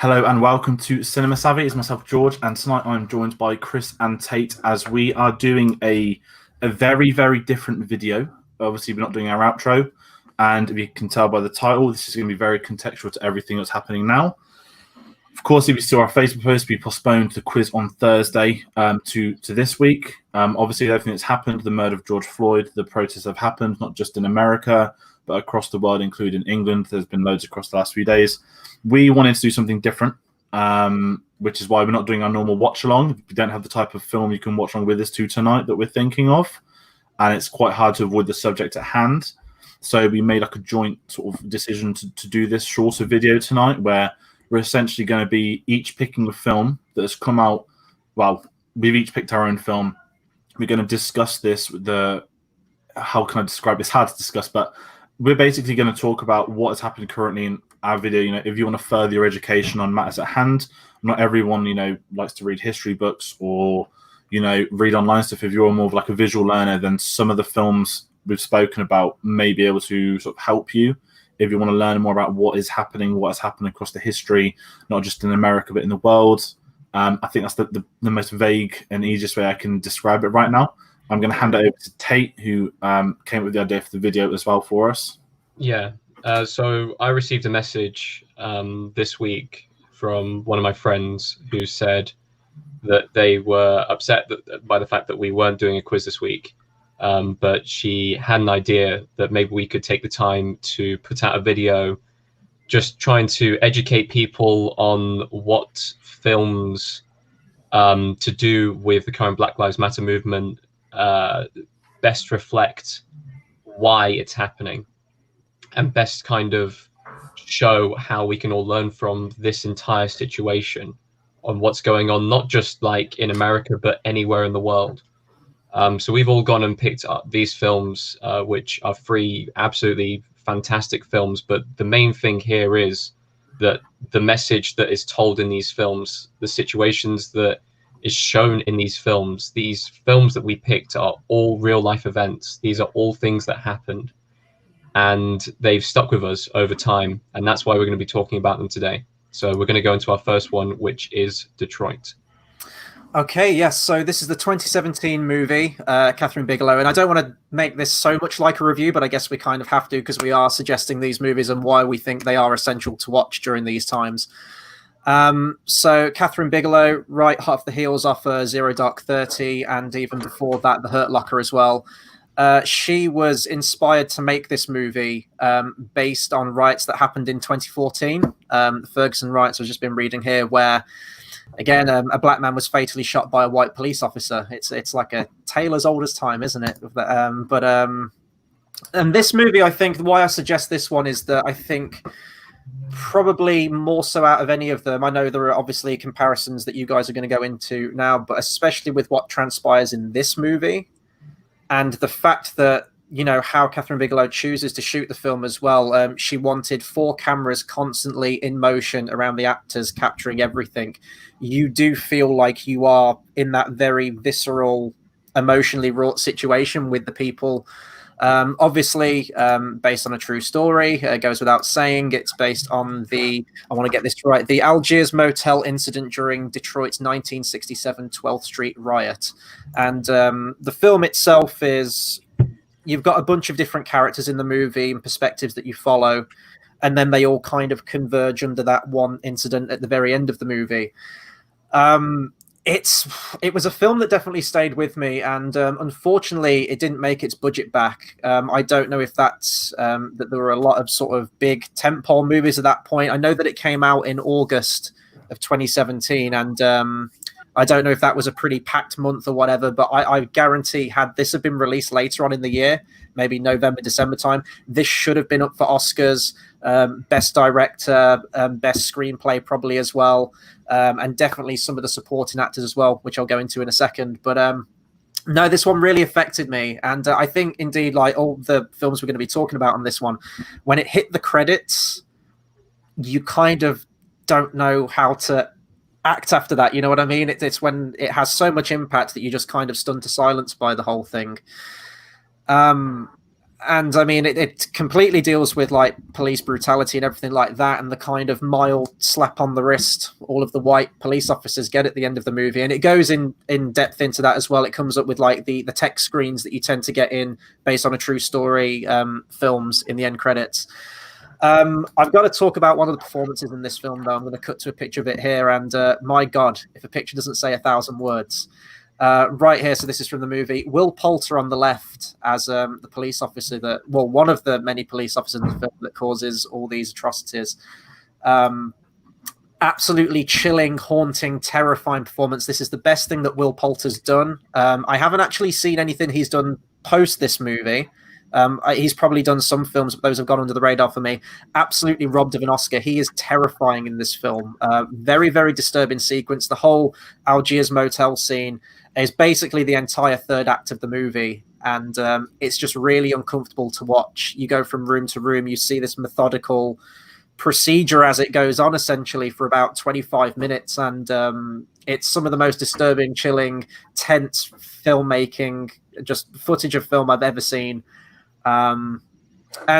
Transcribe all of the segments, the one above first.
Hello and welcome to Cinema Savvy. It's myself, George, and tonight I'm joined by Chris and Tayte as we are doing a very, very different video. Obviously, we're not doing our outro, and if you can tell by the title, this is going to be very contextual to everything that's happening now. Of course, if you saw our Facebook post, we postponed the quiz on Thursday to this week. Obviously, everything that's happened, the murder of George Floyd, the protests have happened, not just in America, but across the world, including England. There's been loads across the last few days. We wanted to do something different, which is why we're not doing our normal watch-along. We don't have the type of film you can watch along with us to tonight that we're thinking of, and it's quite hard to avoid the subject at hand. So we made like a joint sort of decision to do this shorter video tonight, where we're essentially going to be each picking a film that has come out. Well, we've each picked our own film. We're going to discuss this with how can I describe this? Hard to discuss, but we're basically going to talk about what is happening currently in our video. You know, if you want to further your education on matters at hand, not everyone, likes to read history books or, read online stuff. If you're more of like a visual learner, then some of the films we've spoken about may be able to sort of help you. If you want to learn more about what is happening, what has happened across the history, not just in America, but in the world. I think that's the most vague and easiest way I can describe it right now. I'm going to hand it over to Tayte, who came up with the idea for the video as well for us. Yeah. So I received a message this week from one of my friends who said that they were upset by the fact that we weren't doing a quiz this week. But she had an idea that maybe we could take the time to put out a video just trying to educate people on what films to do with the current Black Lives Matter movement best reflect why it's happening and best kind of show how we can all learn from this entire situation on what's going on, not just like in America, but anywhere in the world. So we've all gone and picked up these films, which are three absolutely fantastic films. But the main thing here is that the message that is told in these films, the situations that is shown in these films that we picked are all real life events. These are all things that happened, and they've stuck with us over time. And that's why we're going to be talking about them today. So we're going to go into our first one, which is Detroit. Okay, yes. So this is the 2017 movie, Catherine Bigelow, and I don't want to make this so much like a review, but I guess we kind of have to because we are suggesting these movies and why we think they are essential to watch during these times. So Catherine Bigelow, right half the heels off Zero Dark 30, and even before that, The Hurt Locker as well. She was inspired to make this movie based on riots that happened in 2014. The Ferguson riots I've just been reading here, where again, a black man was fatally shot by a white police officer. It's like a tale as old as time, isn't it? And this movie, I think, why I suggest this one is that I think probably more so out of any of them, I know there are obviously comparisons that you guys are going to go into now, but especially with what transpires in this movie and the fact that, how Catherine Bigelow chooses to shoot the film as well. She wanted 4 cameras constantly in motion around the actors, capturing everything. You do feel like you are in that very visceral, emotionally wrought situation with the people. Obviously, based on a true story, goes without saying. It's based on I want to get this right, the Algiers Motel incident during Detroit's 1967 12th Street riot. And the film itself is, you've got a bunch of different characters in the movie and perspectives that you follow, and then they all kind of converge under that one incident at the very end of the movie. It was a film that definitely stayed with me, and unfortunately, it didn't make its budget back. I don't know if that's that there were a lot of sort of big tentpole movies at that point. I know that it came out in August of 2017, and I don't know if that was a pretty packed month or whatever, but I guarantee had this have been released later on in the year, maybe November, December time, this should have been up for Oscars, Best Director, Best Screenplay probably as well, and definitely some of the supporting actors as well, which I'll go into in a second. But no, this one really affected me. And I think indeed, like all the films we're going to be talking about on this one, when it hit the credits, you kind of don't know how to act after that. You know what I mean? It's when it has so much impact that you're just kind of stunned to silence by the whole thing. And I mean, it completely deals with like police brutality and everything like that, and the kind of mild slap on the wrist all of the white police officers get at the end of the movie. And it goes in depth into that as well. It comes up with like the text screens that you tend to get in based on a true story films in the end credits. I've got to talk about one of the performances in this film, though. I'm going to cut to a picture of it here, and my God, if a picture doesn't say 1,000 words. Right here, so this is from the movie. Will Poulter on the left as the police officer one of the many police officers in the film that causes all these atrocities. Absolutely chilling, haunting, terrifying performance. This is the best thing that Will Poulter's done. I haven't actually seen anything he's done post this movie. He's probably done some films, but those have gone under the radar for me. Absolutely robbed of an Oscar. He is terrifying in this film. Very, very disturbing sequence. The whole Algiers motel scene is basically the entire third act of the movie, and it's just really uncomfortable to watch. You go from room to room, you see this methodical procedure as it goes on, essentially for about 25 minutes, and it's some of the most disturbing, chilling, tense filmmaking, just footage of film I've ever seen. And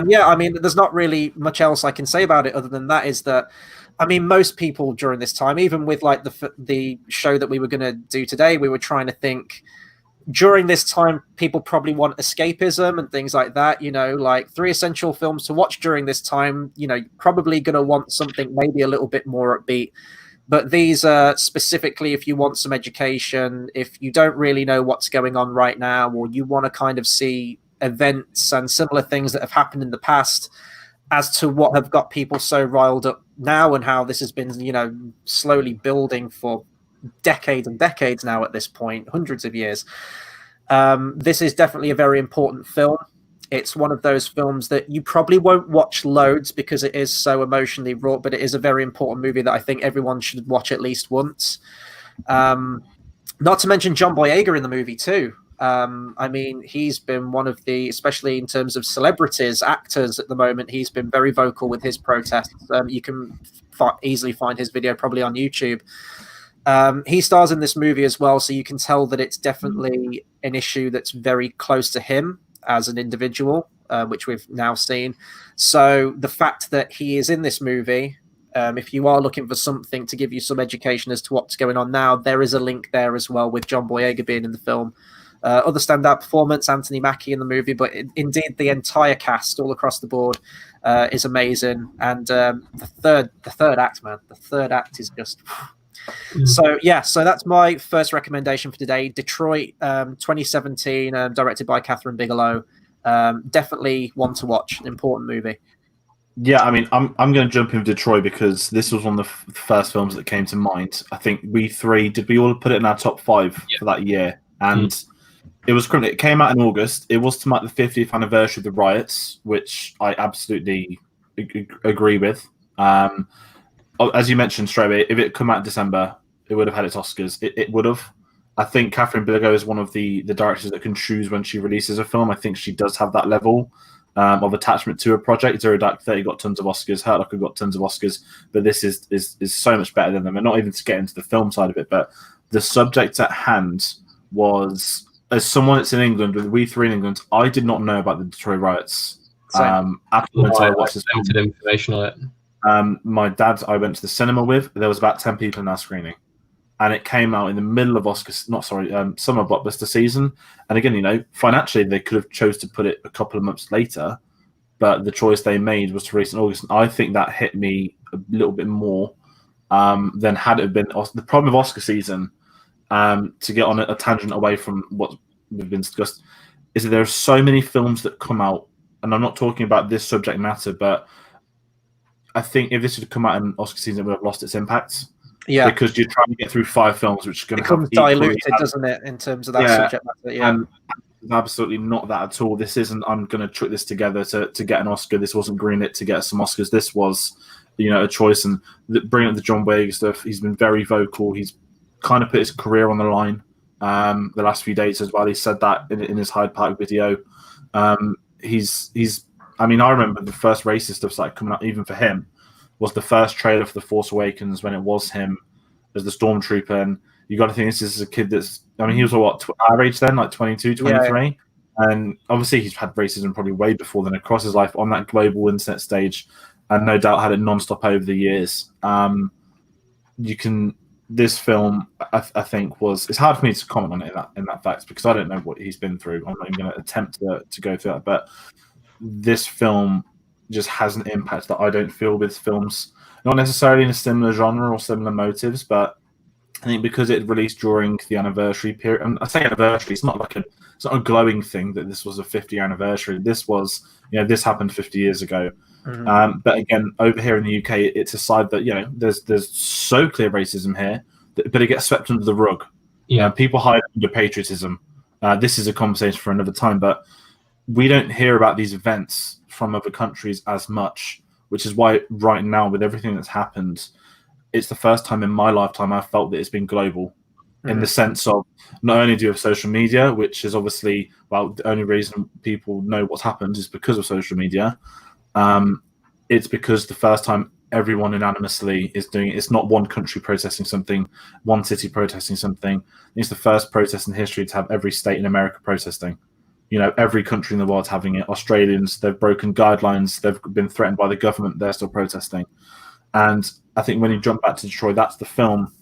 yeah, I mean, there's not really much else I can say about it other than that is that, I mean, most people during this time, even with like the show that we were going to do today, we were trying to think during this time, people probably want escapism and things like that, you know, like 3 essential films to watch during this time, you know, you're probably going to want something maybe a little bit more upbeat. But these are specifically if you want some education, if you don't really know what's going on right now, or you want to kind of see events and similar things that have happened in the past as to what have got people so riled up now and how this has been, you know, slowly building for decades and decades now at this point, hundreds of years. This is definitely a very important film. It's one of those films that you probably won't watch loads because it is so emotionally wrought, but it is a very important movie that I think everyone should watch at least once. Not to mention John Boyega in the movie too. I mean, he's been one of the, especially in terms of celebrities, actors at the moment, he's been very vocal with his protests. You can easily find his video probably on YouTube. He stars in this movie as well, so you can tell that it's definitely an issue that's very close to him as an individual, which we've now seen. So the fact that he is in this movie, if you are looking for something to give you some education as to what's going on now, there is a link there as well with John Boyega being in the film. Other standout performance, Anthony Mackie in the movie, but indeed the entire cast all across the board is amazing. And the third act, man, the third act is just... So yeah, so that's my first recommendation for today. Detroit, 2017, directed by Catherine Bigelow. Definitely one to watch. An important movie. Yeah, I mean, I'm going to jump in with Detroit because this was one of the first films that came to mind. I think we all put it in our top 5 for that year, and it was criminal. It came out in August. It was to mark the 50th anniversary of the riots, which I absolutely agree with. As you mentioned straight away, if it had come out in December, it would have had its Oscars. It would have. I think Catherine Bigelow is one of the directors that can choose when she releases a film. I think she does have that level of attachment to a project. Zero Dark 30 got tons of Oscars. Hurt Locker got tons of Oscars. But this is so much better than them. And not even to get into the film side of it, but the subject at hand was, as someone that's in England, with We Three in England, I did not know about the Detroit riots. Afterwards, I watched this limited information on it. My dad, I went to the cinema with. There was about 10 people in our screening, and it came out in the middle of summer blockbuster season. And again, you know, financially they could have chose to put it a couple of months later, but the choice they made was to release in August. And I think that hit me a little bit more than had it been. The problem with Oscar season, to get on a tangent away from what we've been discussed, is that there are so many films that come out, and I'm not talking about this subject matter, but I think if this had come out in Oscar season, it would have lost its impact. Yeah, because you're trying to get through 5 films, which is going to becomes diluted, doesn't it, in terms of that subject matter? Yeah, and absolutely not that at all. This isn't, I'm going to trick this together to get an Oscar. This wasn't greenlit to get some Oscars. This was, you know, a choice. And bringing up the John Boyega stuff, he's been very vocal. He's kind of put his career on the line the last few days as well. He said that in his Hyde Park video. He's. I mean, I remember the first racist stuff started coming up, even for him, was the first trailer for The Force Awakens when it was him as the Stormtrooper. And you got to think this is a kid that's, I mean, he was what, our age then, like 22, 23. And obviously, he's had racism probably way before then across his life on that global internet stage, and no doubt had it nonstop over the years. This film, I think, was. It's hard for me to comment on it in that fact because I don't know what he's been through. I'm not even going to attempt to go through that. But this film just has an impact that I don't feel with films, not necessarily in a similar genre or similar motives, but I think because it released during the anniversary period. And I say anniversary, it's not a glowing thing that this was a 50-year anniversary. This was, this happened 50 years ago. Mhm. But again, over here in the UK, it's a side that there's so clear racism here, but it gets swept under the rug. Yeah. People hide under patriotism. This is a conversation for another time, but we don't hear about these events from other countries as much, which is why right now, with everything that's happened, it's the first time in my lifetime I've felt that it's been global. In the sense of not only do you have social media, which is obviously, the only reason people know what's happened is because of social media. It's because the first time everyone unanimously is doing it. It's not one country protesting something, one city protesting something. It's the first protest in history to have every state in America protesting. Every country in the world having it. Australians, they've broken guidelines. They've been threatened by the government. They're still protesting. And I think when you jump back to Detroit, that's the film.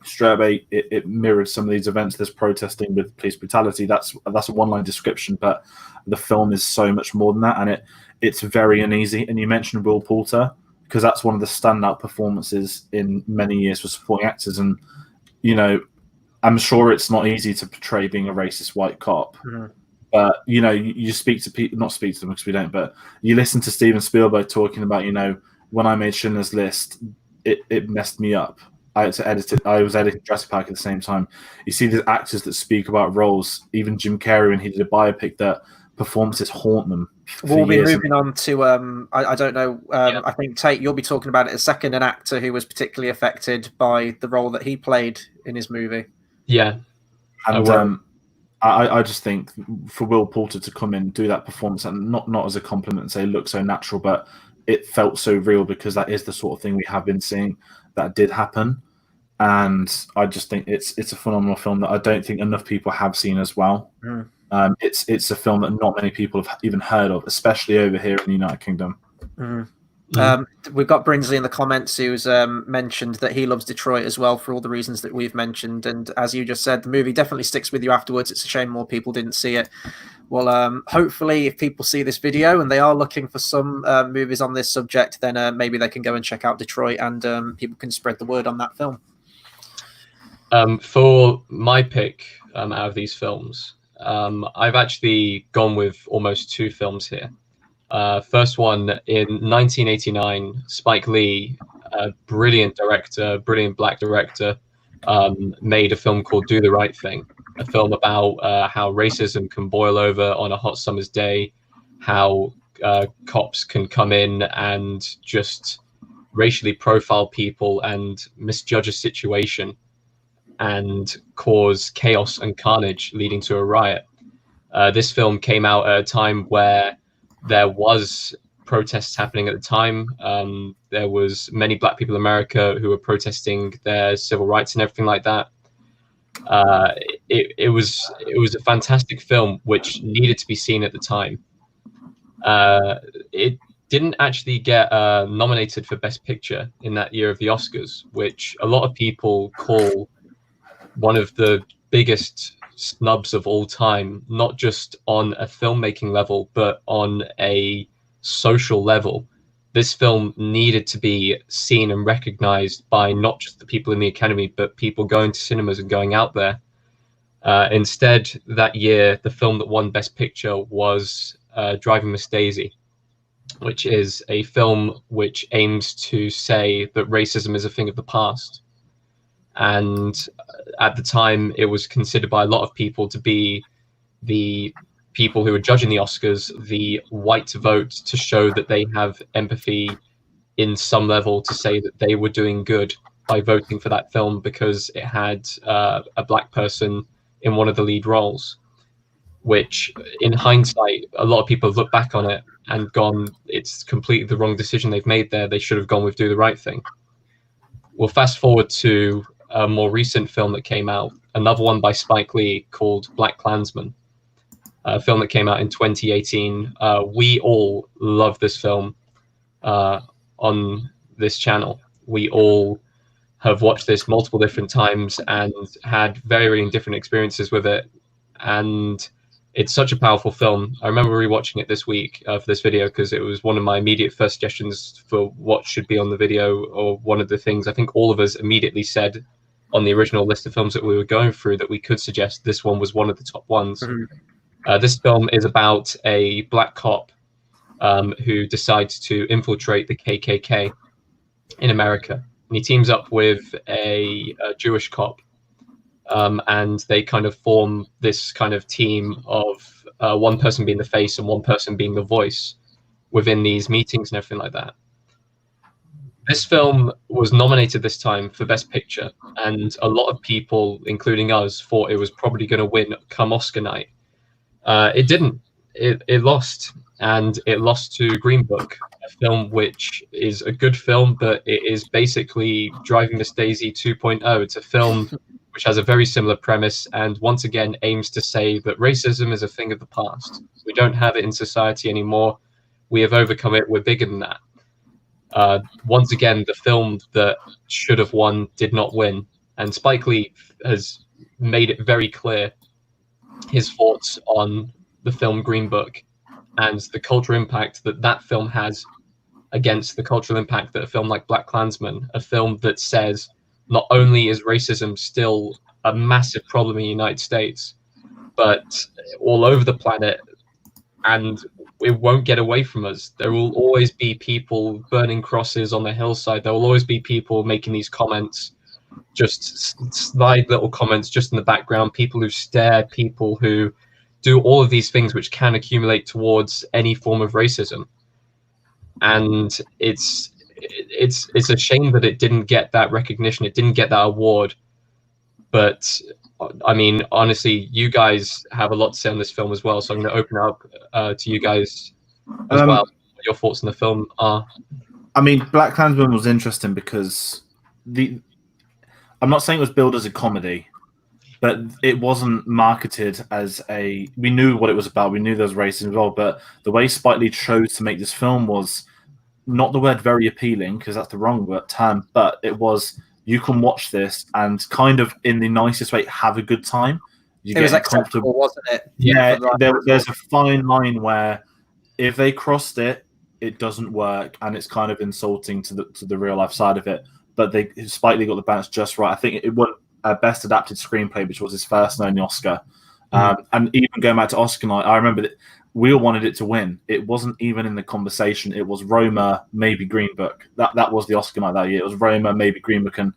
Straight away, it mirrored some of these events. There's protesting with police brutality. That's a one-line description, but the film is so much more than that, and it's very uneasy. And you mentioned Will Poulter because that's one of the standout performances in many years for supporting actors. And I'm sure it's not easy to portray being a racist white cop, but you speak to people, not speak to them because we don't, but you listen to Steven Spielberg talking about when I made Schindler's List, it messed me up. I had to edit it. I was editing Jurassic Park at the same time. You see these actors that speak about roles, even Jim Carrey when he did a biopic, that performances haunt them. We'll be moving on to, I don't know, I think, Tayte, you'll be talking about it in a second, an actor who was particularly affected by the role that he played in his movie. Yeah. And I just think for Will Poulter to come in, do that performance, and not as a compliment and say look so natural, but it felt so real because that is the sort of thing we have been seeing that did happen. And I just think it's a phenomenal film that I don't think enough people have seen as well. It's a film that not many people have even heard of, especially over here in the United Kingdom. We've got Brinsley in the comments who's mentioned that he loves Detroit as well for all the reasons that we've mentioned. And as you just said, the movie definitely sticks with you afterwards. It's a shame more people didn't see it. Well, hopefully if people see this video and they are looking for some movies on this subject, then maybe they can go and check out Detroit and people can spread the word on that film. For my pick out of these films, I've actually gone with almost two films here. First one, in 1989, Spike Lee, a brilliant director, brilliant black director, made a film called Do the Right Thing, a film about how racism can boil over on a hot summer's day, how cops can come in and just racially profile people and misjudge a situation and cause chaos and carnage leading to a riot. This film came out at a time where there was protests happening at the time. There was many black people in America who were protesting their civil rights and everything like that. It was a fantastic film which needed to be seen at the time. It didn't actually get nominated for Best Picture in that year of the Oscars, which a lot of people call one of the biggest snubs of all time, not just on a filmmaking level, but on a social level. This film needed to be seen and recognized by not just the people in the Academy, but people going to cinemas and going out there. Instead, that year, the film that won Best Picture was Driving Miss Daisy, which is a film which aims to say that racism is a thing of the past. And at the time, it was considered by a lot of people to be the people who were judging the Oscars, the white vote to show that they have empathy in some level, to say that they were doing good by voting for that film because it had a black person in one of the lead roles, which in hindsight, a lot of people have looked back on it and gone, it's completely the wrong decision they've made there. They should have gone with Do the Right Thing. We'll fast forward to a more recent film that came out, another one by Spike Lee called Black Klansmen. a film that came out in 2018. We all love this film on this channel. We all have watched this multiple different times and had very different experiences with it. And it's such a powerful film. I remember rewatching it this week for this video because it was one of my immediate first suggestions for what should be on the video, or one of the things I think all of us immediately said on the original list of films that we were going through that we could suggest this one was one of the top ones. Mm-hmm. This film is about a black cop who decides to infiltrate the KKK in America. And he teams up with a Jewish cop, and they kind of form this kind of team of one person being the face and one person being the voice within these meetings and everything like that. This film was nominated this time for Best Picture, and a lot of people, including us, thought it was probably going to win come Oscar night. It didn't. It lost, and it lost to Green Book, a film which is a good film, but it is basically Driving Miss Daisy 2.0. It's a film which has a very similar premise, and once again aims to say that racism is a thing of the past. We don't have it in society anymore. We have overcome it. We're bigger than that. Once again, the film that should have won did not win, and Spike Lee has made it very clear his thoughts on the film Green Book and the cultural impact that that film has against the cultural impact that a film like BlacKkKlansman, a film that says not only is racism still a massive problem in the United States, but all over the planet, and it won't get away from us. There will always be people burning crosses on the hillside. There will always be people making these comments, just slight little comments just in the background, people who stare, people who do all of these things which can accumulate towards any form of racism. And it's a shame that it didn't get that recognition, it didn't get that award. But I mean, honestly, you guys have a lot to say on this film as well, so I'm going to open up to you guys as well. What your thoughts on the film are. I mean, BlacKkKlansman was interesting because I'm not saying it was billed as a comedy, but it wasn't marketed as a. We knew what it was about. We knew there was racism involved, but the way Spike Lee chose to make this film was not the word very appealing, because that's the wrong term, but it was, you can watch this and kind of in the nicest way have a good time. It was acceptable, wasn't it? Yeah, there's a fine line where if they crossed it, it doesn't work, and it's kind of insulting to the real life side of it. But Spike Lee got the balance just right. I think it won Best Adapted Screenplay, which was his first and only Oscar. And even going back to Oscar night, I remember that we all wanted it to win. It wasn't even in the conversation. It was Roma, maybe Green Book. That was the Oscar night that year. It was Roma, maybe Green Book. And,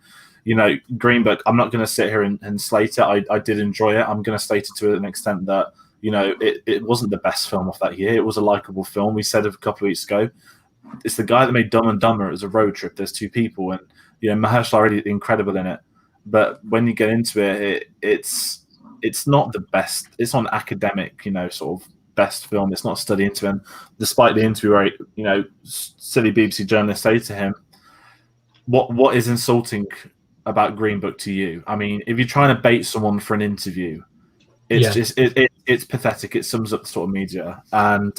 you know, Green Book, I'm not going to sit here and slate it. I did enjoy it. I'm going to slate it to an extent that, you know, it wasn't the best film of that year. It was a likable film. We said it a couple of weeks ago. It's the guy that made Dumb and Dumber. It was a road trip. There's two people. And, you know, Mahershala already incredible in it. But when you get into it, it's not the best. It's not an academic, you know, sort of best film. It's not a study into him. Despite the interview where, you know, silly BBC journalists say to him, what is insulting about Green Book to you? I mean, if you're trying to bait someone for an interview, it's pathetic. It sums up the sort of media. And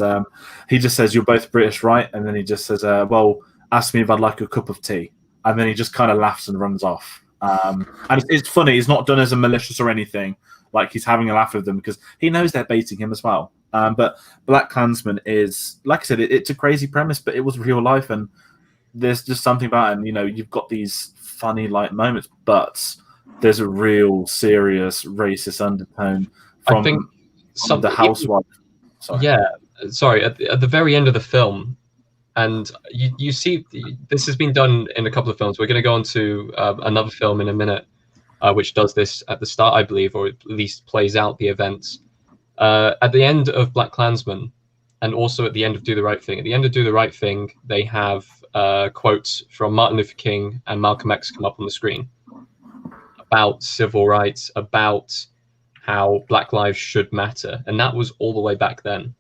he just says, you're both British, right? And then he just says, well, ask me if I'd like a cup of tea. And then he just kind of laughs and runs off. And it's funny. It's not done as a malicious or anything. Like, he's having a laugh with them because he knows they're baiting him as well. But BlacKkKlansman is, like I said, it's a crazy premise, but it was real life, and there's just something about it. And, you know, you've got these funny light moments, but there's a real serious racist undertone from, I think from the housewife. Sorry. At the very end of the film, and you see this has been done in a couple of films. We're going to go on to another film in a minute, which does this at the start, I believe, or at least plays out the events. At the end of BlacKkKlansman, and also at the end of Do the Right Thing. At the end of Do the Right Thing, they have quotes from Martin Luther King and Malcolm X come up on the screen about civil rights, about how Black lives should matter. And that was all the way back then.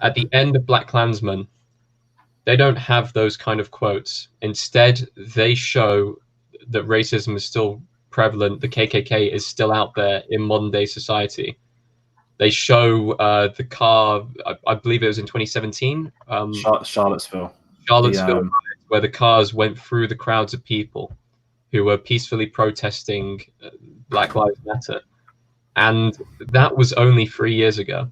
At the end of BlacKkKlansman, they don't have those kind of quotes. Instead, they show that racism is still prevalent. The KKK is still out there in modern day society. They show the car. I believe it was in 2017. Charlottesville. Charlottesville, where the cars went through the crowds of people who were peacefully protesting Black Lives Matter, and that was only 3 years ago.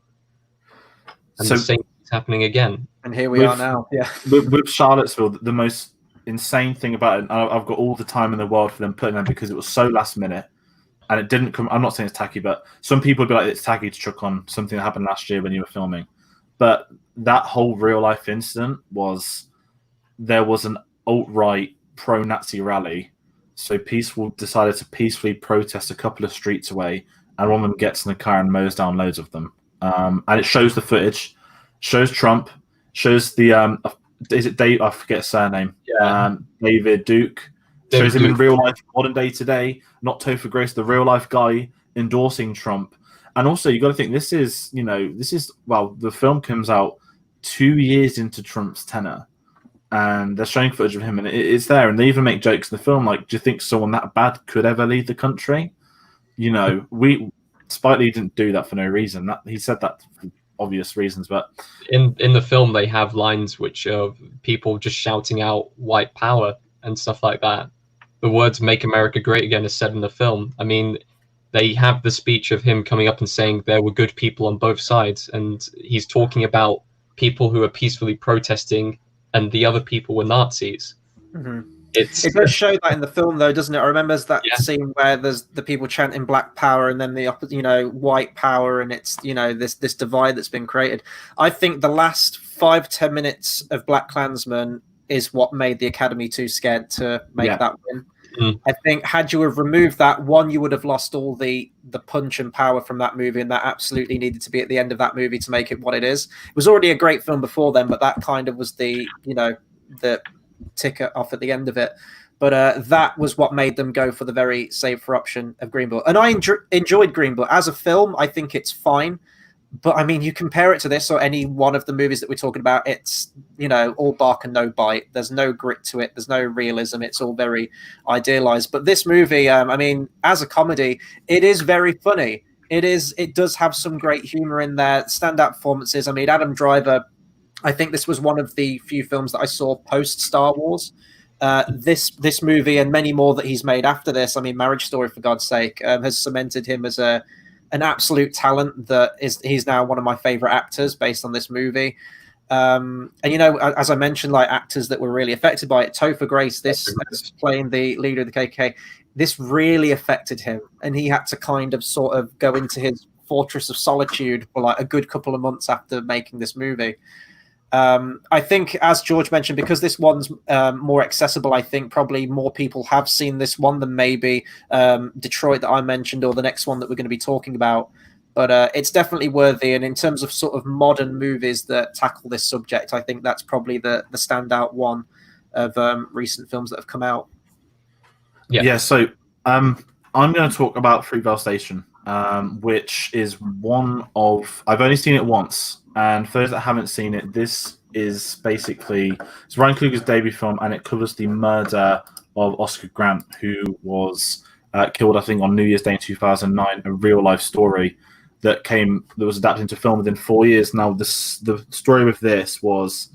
And the same is happening again. And here we are now. Yeah. With Charlottesville, the most insane thing about it, and I've got all the time in the world for them putting them because it was so last minute, and it didn't come. I'm not saying it's tacky, but some people would be like, it's tacky to chuck on something that happened last year when you were filming. But that whole real life incident was, there was an alt-right pro-Nazi rally. So Peaceful decided to peacefully protest a couple of streets away, and one of them gets in the car and mows down loads of them. And it shows the footage, shows Trump, shows the is it Dave? I forget his surname. Yeah. David Duke. Shows him in real life, modern day today, not Topher Grace, the real life guy endorsing Trump. And also, you got to think this is the film comes out 2 years into Trump's tenure, and they're showing footage of him, and it's there, and they even make jokes in the film like, do you think someone that bad could ever lead the country? Spike Lee didn't do that for no reason. He said that for obvious reasons, but in the film they have lines which are people just shouting out white power and stuff like that. The words "Make America Great Again" is said in the film. I mean, they have the speech of him coming up and saying there were good people on both sides, and he's talking about people who are peacefully protesting, and the other people were Nazis. Mm-hmm. It does show that in the film, though, doesn't it? I remember that scene where there's the people chanting Black Power and then the white power, and it's this divide that's been created. I think the last 5-10 minutes of Black Klansmen is what made the Academy too scared to make that win. Mm. I think had you have removed that one, you would have lost all the punch and power from that movie, and that absolutely needed to be at the end of that movie to make it what it is. It was already a great film before then, but that kind of was the ticker off at the end of it. But that was what made them go for the very safer option of Green Book. And I enjoyed Green Book as a film. I think it's fine. But I mean, you compare it to this or any one of the movies that we're talking about, it's, all bark and no bite. There's no grit to it. There's no realism. It's all very idealized. But this movie, as a comedy, it is very funny. It does have some great humor in there. Standout performances. I mean, Adam Driver, I think this was one of the few films that I saw post Star Wars. This movie and many more that he's made after this, I mean, Marriage Story, for God's sake, has cemented him as an absolute talent he's now one of my favorite actors based on this movie. And as I mentioned, like actors that were really affected by it, Topher Grace, this playing the leader of the KKK, this really affected him, and he had to kind of sort of go into his fortress of solitude for like a good couple of months after making this movie. I think, as George mentioned, because this one's more accessible, I think probably more people have seen this one than maybe Detroit that I mentioned or the next one that we're going to be talking about. But it's definitely worthy. And in terms of sort of modern movies that tackle this subject, I think that's probably the standout one of recent films that have come out. Yeah. So I'm going to talk about Fruitvale Station, which is one of... I've only seen it once. And for those that haven't seen it, this is basically... It's Ryan Coogler's debut film, and it covers the murder of Oscar Grant, who was killed, I think, on New Year's Day in 2009, a real-life story that was adapted into film within 4 years. Now, the story with this was...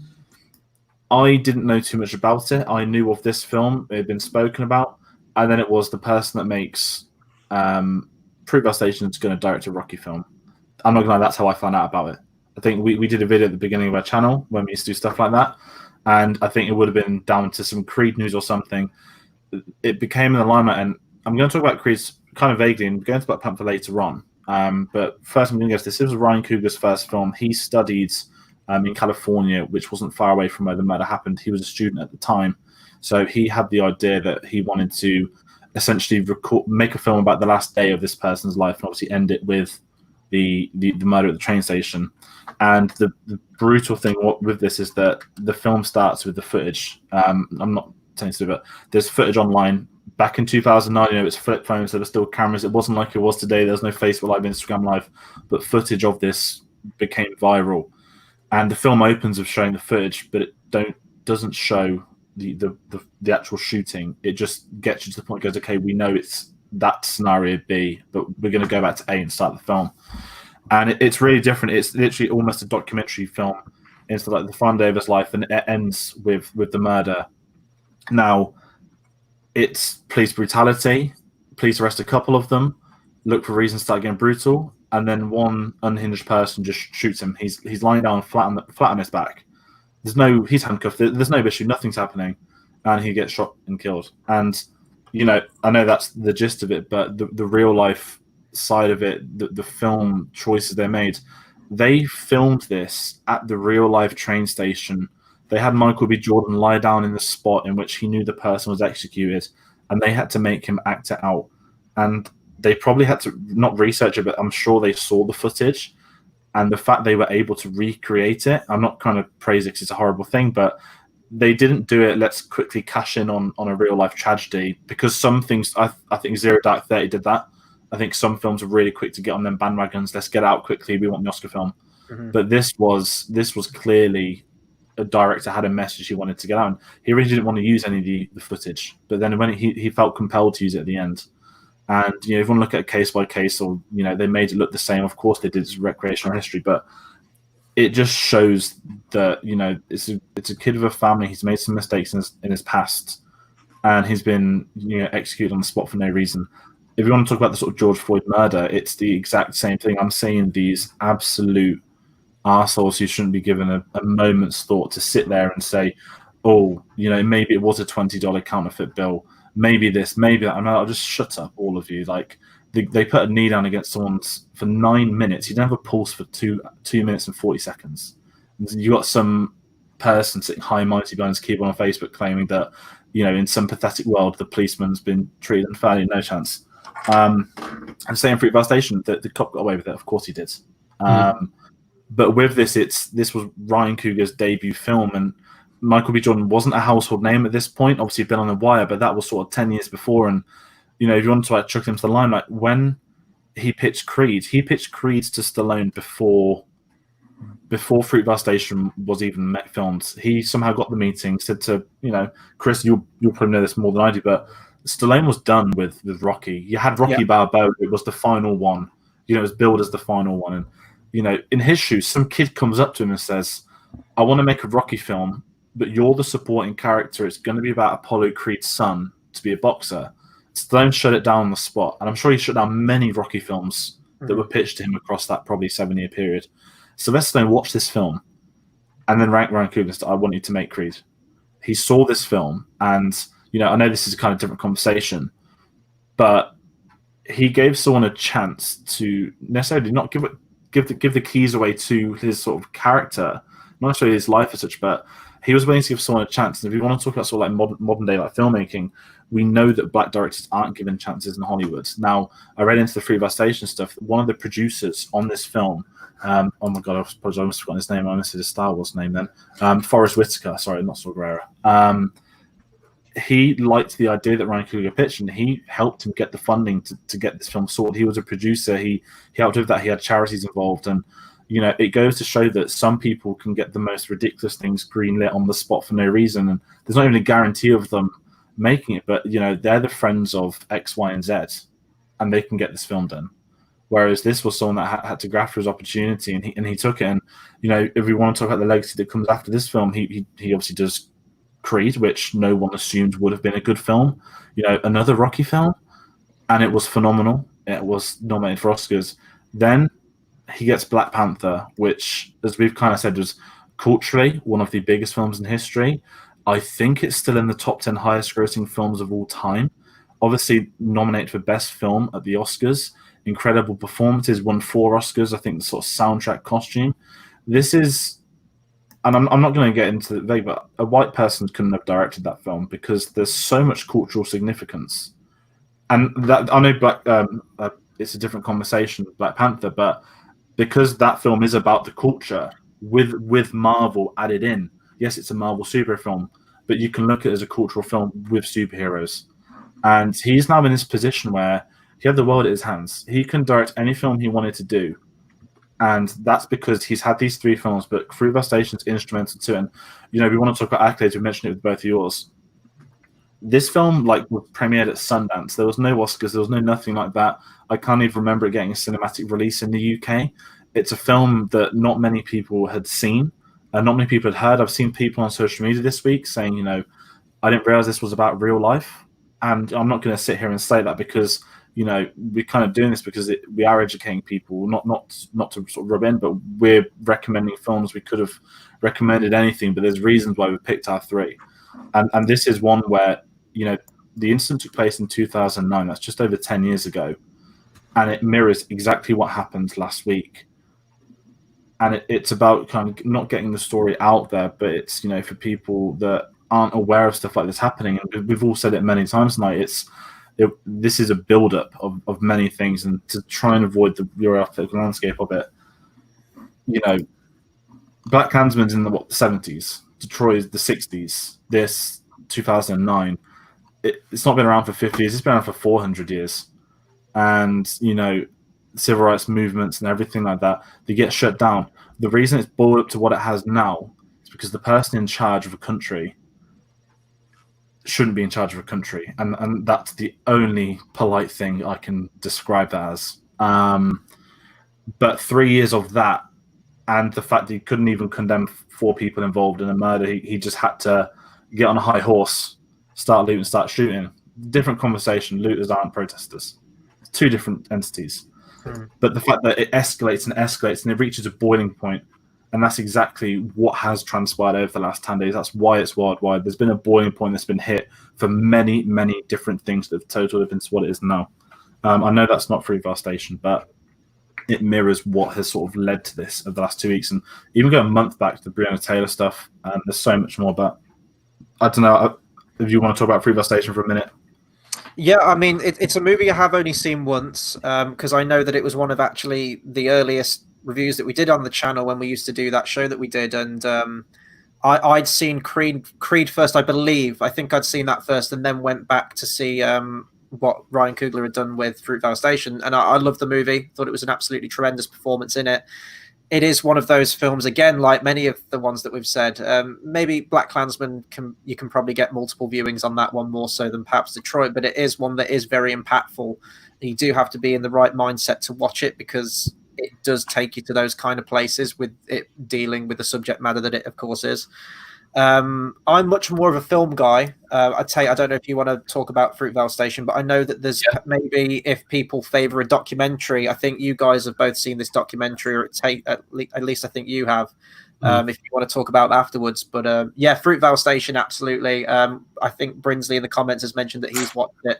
I didn't know too much about it. I knew of this film. It had been spoken about. And then it was the person that makes Fruitvale Station is going to direct a Rocky film. I'm not going to lie, that's how I found out about it. I think we did a video at the beginning of our channel when we used to do stuff like that. And I think it would have been down to some Creed news or something. It became in the limelight. And I'm going to talk about Creed kind of vaguely and going to talk about Panther later on. But first I'm going to guess this was Ryan Coogler's first film. He studied in California, which wasn't far away from where the murder happened. He was a student at the time. So he had the idea that he wanted to essentially make a film about the last day of this person's life and obviously end it with the murder at the train station. And the brutal thing with this is that the film starts with the footage. I'm not saying to do, but there's footage online. Back in 2009, it's flip phones, there were still cameras. It wasn't like it was today. There's no Facebook Live, Instagram Live, but footage of this became viral. And the film opens with showing the footage, but it doesn't show the actual shooting. It just gets you to the point, goes, okay, we know it's that scenario B, but we're going to go back to A and start the film. and it's really different. It's literally almost a documentary film. It's like the fun day of his life, and it ends with the murder. Now, it's police brutality. Police arrest a couple of them, look for reasons to start getting brutal, and then one unhinged person just shoots him. He's lying down flat on his back. He's handcuffed. There's no issue. Nothing's happening, and he gets shot and killed. And I know that's the gist of it, but the real life side of it, the film choices they made, they filmed this at the real life train station. They had Michael B. Jordan lie down in the spot in which he knew the person was executed, and they had to make him act it out. And they probably had to not research it, but I'm sure they saw the footage. And the fact they were able to recreate it, I'm not kind of praising it because it's a horrible thing, but they didn't do it, let's quickly cash in on a real-life tragedy, because some things, I think Zero Dark 30 did that. I think some films are really quick to get on them bandwagons. Let's get out quickly. We want the Oscar film. Mm-hmm. But this was clearly a director had a message he wanted to get out. And he really didn't want to use any of the footage. But then when he felt compelled to use it at the end. And, if you want to look at it case by case, or, they made it look the same. Of course, they did. It's recreational history. But it just shows that, it's a kid of a family. He's made some mistakes in his past. And he's been, executed on the spot for no reason. If you want to talk about the sort of George Floyd murder, it's the exact same thing. I'm seeing these absolute arseholes who shouldn't be given a moment's thought to sit there and say, oh, maybe it was a $20 counterfeit bill. Maybe this, maybe that. And I'll just shut up, all of you. Like, they put a knee down against someone's for 9 minutes. He didn't have a pulse for 2 minutes and 40 seconds. You got some person sitting high and mighty behind his keyboard on Facebook claiming that, in some pathetic world, the policeman's been treated unfairly. No chance. And saying Fruitvale Station, the cop got away with it. Of course he did. But with this, this was Ryan Coogler's debut film, and Michael B. Jordan wasn't a household name at this point. Obviously, he'd been on The Wire, but that was sort of 10 years before. And, if you want to chuck him to the limelight, when he pitched Creed to Stallone before Fruitvale Station was even filmed. He somehow got the meeting, said to, Chris, you'll probably know this more than I do, but Stallone was done with Rocky. You had Rocky Balboa. It was the final one. It was billed as the final one. And, in his shoes, some kid comes up to him and says, I want to make a Rocky film, but you're the supporting character. It's going to be about Apollo Creed's son to be a boxer. Stallone shut it down on the spot. And I'm sure he shut down many Rocky films that were pitched to him across that probably 7-year period. Sylvester Stallone watched this film and then Ryan Coogler said, I want you to make Creed. He saw this film and, I know this is a kind of different conversation, but he gave someone a chance to necessarily not give the keys away to his sort of character, not necessarily his life as such, but he was willing to give someone a chance. And if you want to talk about sort of like modern day like filmmaking, we know that black directors aren't given chances in Hollywood. Now, I read into the Fruitvale Station stuff. One of the producers on this film, oh my god, I apologize, I almost forgotten his name. I almost said his Star Wars name then. Forrest Whitaker, sorry, not Saw Gerrera. He liked the idea that Ryan Coogler pitched, and he helped him get the funding to get this film sorted. He was a producer. He helped with that. He had charities involved, and it goes to show that some people can get the most ridiculous things greenlit on the spot for no reason, and there's not even a guarantee of them making it. But they're the friends of X, Y, and Z, and they can get this film done. Whereas this was someone that had to graft for his opportunity, and he took it. And if we want to talk about the legacy that comes after this film, he obviously does Creed, which no one assumed would have been a good film. Another Rocky film, and it was phenomenal. It was nominated for Oscars. Then he gets Black Panther, which, as we've kind of said, was culturally one of the biggest films in history. I think it's still in the top 10 highest grossing films of all time. Obviously nominated for Best Film at the Oscars. Incredible performances, won 4 Oscars. I think the sort of soundtrack, costume. This is, and I'm not going to get into the but a white person couldn't have directed that film because there's so much cultural significance. And that, I know it's a different conversation, Black Panther, but because that film is about the culture with Marvel added in. Yes, it's a Marvel superhero film, but you can look at it as a cultural film with superheroes. And he's now in this position where he had the world at his hands. He can direct any film he wanted to do. And that's because he's had these 3 films, but Fruitvale Station's instrumental to it. And, we want to talk about accolades. We mentioned it with both of yours. This film was premiered at Sundance. There was no Oscars. There was no nothing like that. I can't even remember it getting a cinematic release in the UK. it's a film that not many people had seen, and not many people had heard. I've seen people on social media this week saying, you know, I didn't realize this was about real life. And I'm not going to sit here and say that because, you know, we're kind of doing this because we are educating people, not to sort of rub in, but we're recommending films. We could have recommended anything, but there's reasons why we picked our three. And this is one where, you know, the incident took place in 2009. That's just over 10 years ago. And it mirrors exactly what happened last week. And it's about kind of not getting the story out there, but it's, you know, for people that aren't aware of stuff like this happening. And we've all said it many times tonight. This is a build-up of many things, and to try and avoid the bureaucratic landscape of it. You know, Black Klansman's in the 70s, Detroit is the 60s. This 2009, it's not been around for 50 years. It's been around for 400 years, and you know, civil rights movements and everything like that, they get shut down. The reason it's boiled up to what it has now is because the person in charge of a country shouldn't be in charge of a country, and that's the only polite thing I can describe that as. But 3 years of that, and the fact that he couldn't even condemn 4 people involved in a murder, he just had to get on a high horse, start looting, start shooting. Different conversation. Looters aren't protesters. It's 2 different entities. But the fact that it escalates and escalates and it reaches a boiling point, and that's exactly what has transpired over the last 10 days. That's why it's worldwide. There's been a boiling point that's been hit for many, many different things that have totaled into what it is now. I know that's not Fruitvale Station, but it mirrors what has sort of led to this over the last 2 weeks. And even going a month back to the Breonna Taylor stuff, there's so much more. But I don't know if you want to talk about Fruitvale Station for a minute. Yeah, I mean, it's a movie I have only seen once, because I know that it was one of actually the earliest reviews that we did on the channel when we used to do that show that we did. And I'd seen Creed first, I believe. I think I'd seen that first and then went back to see what Ryan Coogler had done with Fruitvale Station. And I loved the movie, thought it was an absolutely tremendous performance in it. It is one of those films, again, like many of the ones that we've said. Maybe Black Klansman, you can probably get multiple viewings on that one more so than perhaps Detroit, but it is one that is very impactful. You do have to be in the right mindset to watch it because it does take you to those kind of places with it dealing with the subject matter that it, of course, is. I'm much more of a film guy. I'd say I don't know if you want to talk about Fruitvale Station, but I know that there's maybe if people favor a documentary. I think you guys have both seen this documentary, or at least I think you have. If you want to talk about it afterwards, but yeah, Fruitvale Station, absolutely. I think Brinsley in the comments has mentioned that he's watched it.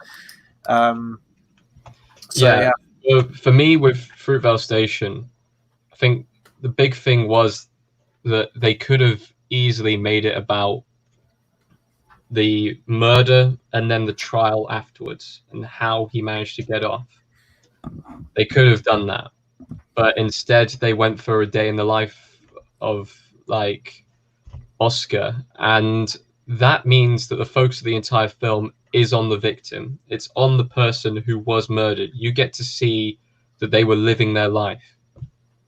Yeah. Well, for me with Fruitvale Station, I think the big thing was that they could have easily made it about the murder and then the trial afterwards and how he managed to get off. They could have done that, but instead they went for a day in the life of like Oscar, and that means that the focus of the entire film is on the victim. It's on the person who was murdered. You get to see that they were living their life,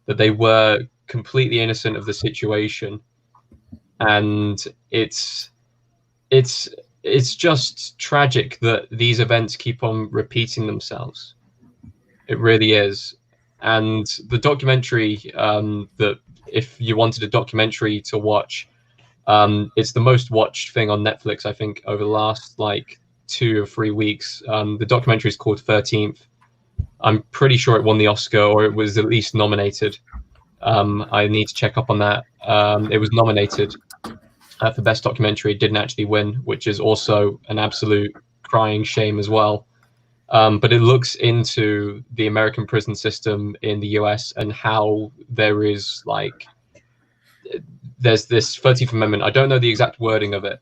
that they were completely innocent of the situation. And it's just tragic that these events keep on repeating themselves. It really is. And the documentary, that if you wanted a documentary to watch, it's the most watched thing on Netflix, I think, over the last like 2 or 3 weeks. The documentary is called 13th. I'm pretty sure it won the Oscar, or it was at least nominated. I need to check up on that. It was nominated for Best Documentary, didn't actually win, which is also an absolute crying shame as well. But it looks into the American prison system in the US and how there is like, there's this 13th Amendment. I don't know the exact wording of it,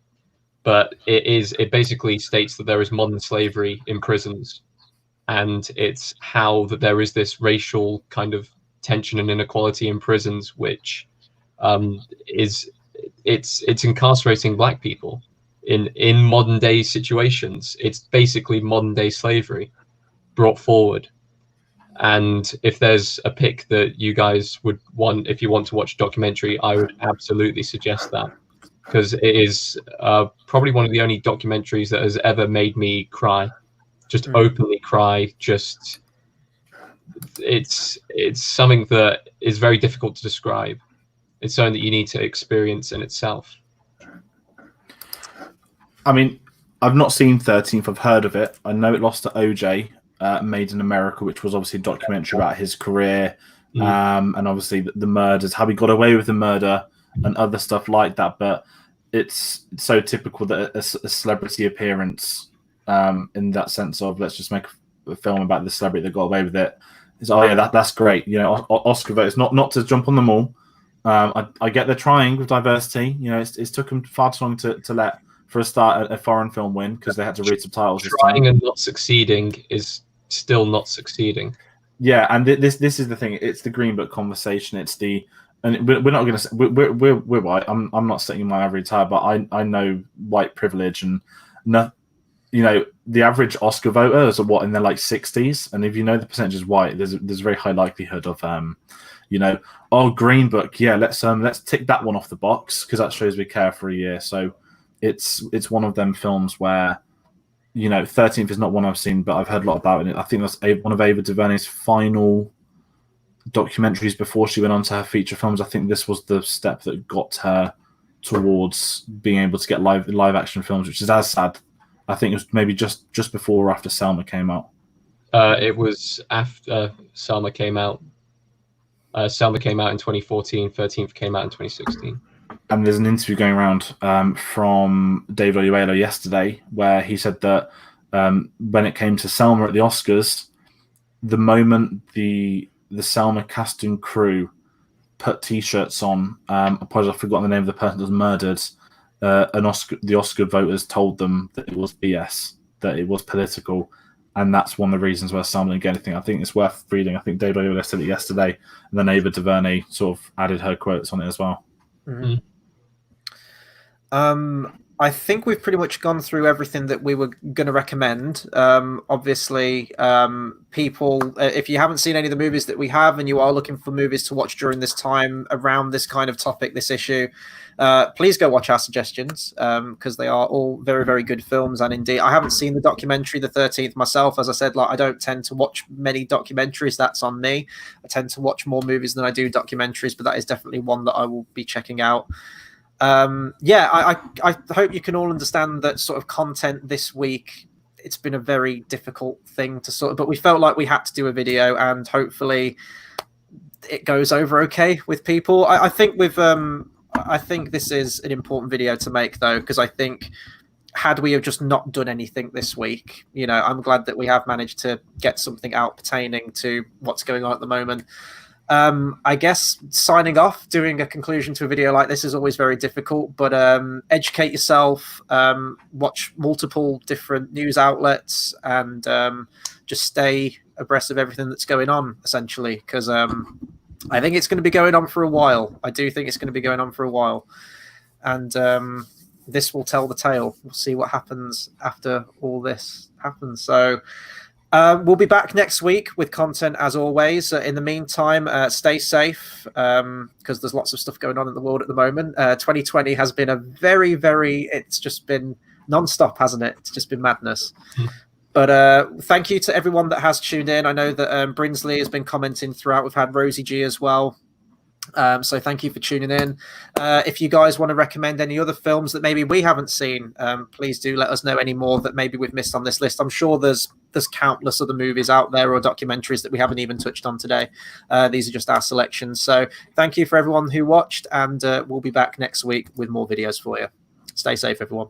but it basically states that there is modern slavery in prisons. And it's how that there is this racial kind of tension and inequality in prisons, which it's incarcerating Black people in modern day situations. It's basically modern day slavery brought forward. And if there's a pick that you guys would want, if you want to watch a documentary, I would absolutely suggest that, because it is probably one of the only documentaries that has ever made me cry, just openly cry, just it's something that is very difficult to describe. It's something that you need to experience in itself. I mean, I've not seen 13th. I've heard of it. I know it lost to OJ, Made in America, which was obviously a documentary about his career, and obviously the murders, how he got away with the murder and other stuff like that. But it's so typical that a celebrity appearance, in that sense of let's just make a film about the celebrity that got away with it, is that's great. You know, Oscar votes, not to jump on them all. I get they're trying with diversity. You know, it's took them far too long to let, for a start, a foreign film win because they had to read subtitles. Trying and not succeeding is still not succeeding. Yeah, and this is the thing. It's the Green Book conversation. It's and we're not going to. We're white. I'm not sitting in my ivory tower, but I know white privilege and no, you know, the average Oscar voter is in their like 60s, and if you know the percentage is white, there's a very high likelihood of you know, Green Book, yeah, let's tick that one off the box because that shows we care for a year. So it's one of them films where, you know, 13th is not one I've seen, but I've heard a lot about it. I think that's one of Ava DuVernay's final documentaries before she went on to her feature films. I think this was the step that got her towards being able to get live action films, which is as sad. I think it was maybe just before or after Selma came out. It was after Selma came out. Selma came out in 2014. 13th came out in 2016. And there's an interview going around from David Oyelowo yesterday where he said that when it came to Selma at the Oscars, the moment the Selma cast and crew put T-shirts on, apologies, I've forgotten the name of the person that was murdered, the Oscar voters told them that it was BS, that it was political, and that's one of the reasons why Selma didn't get anything. I think it's worth reading. I think David Oyelowo said it yesterday, and then Ava DuVernay sort of added her quotes on it as well. Mm-hmm. I think we've pretty much gone through everything that we were going to recommend. Obviously, people, if you haven't seen any of the movies that we have and you are looking for movies to watch during this time around this kind of topic, this issue, please go watch our suggestions because they are all very, very good films. And indeed, I haven't seen the documentary, The 13th, myself. As I said, I don't tend to watch many documentaries. That's on me. I tend to watch more movies than I do documentaries, but that is definitely one that I will be checking out. I hope you can all understand that sort of content this week. It's been a very difficult thing to but we felt like we had to do a video, and hopefully it goes over okay with people. I think this is an important video to make though, because I think had we have just not done anything this week, you know, I'm glad that we have managed to get something out pertaining to what's going on at the moment. I guess signing off, doing a conclusion to a video like this is always very difficult, but educate yourself, watch multiple different news outlets, and just stay abreast of everything that's going on, essentially, because I think it's going to be going on for a while. I do think it's going to be going on for a while, and this will tell the tale. We'll see what happens after all this happens. So we'll be back next week with content as always. In the meantime, stay safe because there's lots of stuff going on in the world at the moment. 2020 has been a very, it's just been non-stop, hasn't it? It's just been madness. But thank you to everyone that has tuned in. I know that Brinsley has been commenting throughout. We've had Rosie G as well. So thank you for tuning in. If you guys want to recommend any other films that maybe we haven't seen, please do let us know any more that maybe we've missed on this list. I'm sure there's countless other movies out there or documentaries that we haven't even touched on today. These are just our selections. So thank you for everyone who watched, and we'll be back next week with more videos for you. Stay safe, everyone.